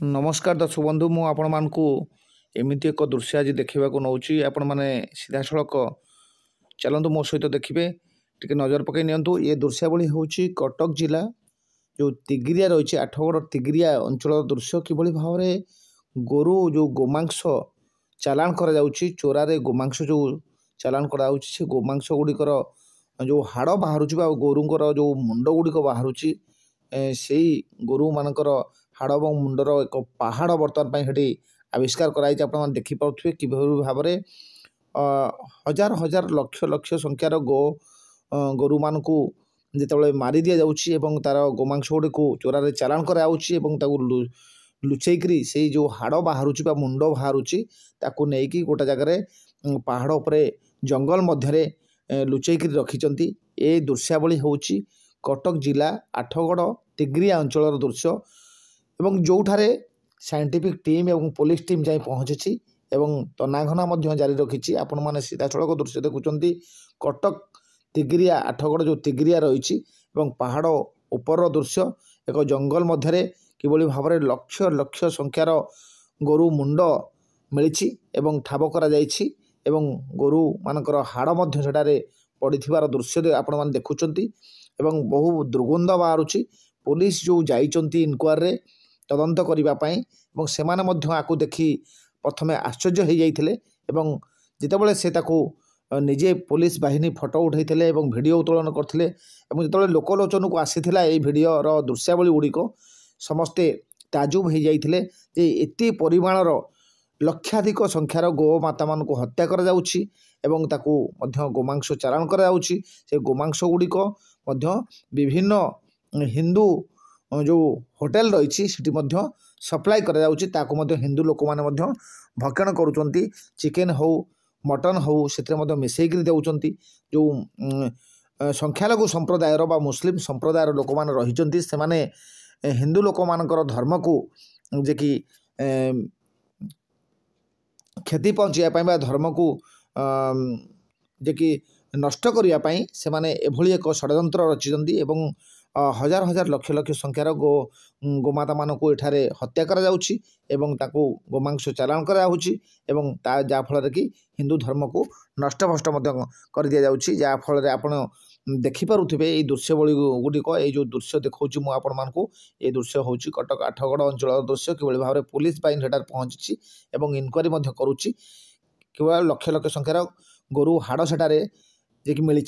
नमस्कार दर्शक बंधु मु आपण मानकु एमिति एक दृश्य आज देखा नौची आपण मैंने सीधा सड़क चलतु मो सहित देखिए टे नजर पकई नियंतु ये दृश्यावली हूँ कटक जिला जो तिगिरिया रही 8गड़ तिगिरिया अंचल दृश्य किभली भाव में गोरु जो गोमांस चालाण करा चोरारे गोमांस जो चालाण करा से गोमांस गुड़िकर जो हाड़ बाहर गोरुंर जो मुंड गुड़िक बाहर से गोरु मानकर हाड़ और मुंडर एक पहाड़ बर्तमान से आविष्कार कराई आप देखिपे कि भाव में हजार हजार लक्ष लक्ष संख्यार गोरु मान जिते मारी दि जाऊँगी तार गोमांस गुड़ी को चोरारे चालाण कराऊँगी लुचेकरी से जो हाड़ बाहर मुंड बाहर नहीं गोटे जगार पहाड़ उपरे जंगल मध्य लुचेकरी रखिंट ए दृश्यावली हूँ कटक जिला 8गड़ तिगिरिया अंचल दृश्य एवं जोठारे साइंटिफिक टीम एवं पुलिस टीम जाई पहुँची एवं तनाघना जारी रखी आपण मैंने सीधा सड़क दृश्य देखुं कटक तिगिरिया 8गड़ जो तिगिरिया रही पहाड़ उपर दृश्य एक जंगल मध्य किभली भाव में लक्ष लक्ष संख्यार गोरु मुंड मिली ठाब करा गोरु मानकर हाड़ सेठारे पड़ी दृश्य आपण मैंने देखुं बहु दुर्गंध बाहर पुलिस जो जाइंट इनक्वारी तदंत करने से आपको देखी प्रथमे आश्चर्य हो जाते जितेबाला से निजे पुलिस बाहिनी फोटो उठाई वीडियो उत्तोलन करते जो लोकलोचन को आसीला ये भिडर दृश्यावली गुड़िक समस्ते ताजुब हो जाते एत परिमाणर लक्षाधिक संख्यार गोमाता मान हत्या कर गोमांस चालाण कर गोमांस गुड़िक विभिन्न हिंदू जो होटेल रही सप्लाई कर हिंदू लोक मैंने भक्षण करुँच चिकेन हो मटन हो से मिसेक दौरान जो संख्यालघु संप्रदायर बा मुस्लिम संप्रदायर लोक मैंने रही से हिंदू लोक मानकर धर्म को जे कि क्षति पहुँचाई धर्म को जे कि नष्ट करने से माने एभली एक षड्यंत्र रचिंट हजार हजार लक्ष लक्ष संख्यार गोमाता मानक एठारे हत्या करा गोमांस चालाण करा जहाँफल कि हिंदू धर्म को नष्टभ्रष्ट कर दि जाऊँगी जहाँफल आप देखिपे ये दृश्यवली गुड़िक ये जो दृश्य देखा मुझे दृश्य हूँ कटक 8गड़ अंचल दृश्य कि भाव में पुलिस बाहिनी सेठार पहुँची इनक्वारी करुँची कि लक्ष लक्ष संख्यार गोरु हाड़ सेठारे जे कि मिली।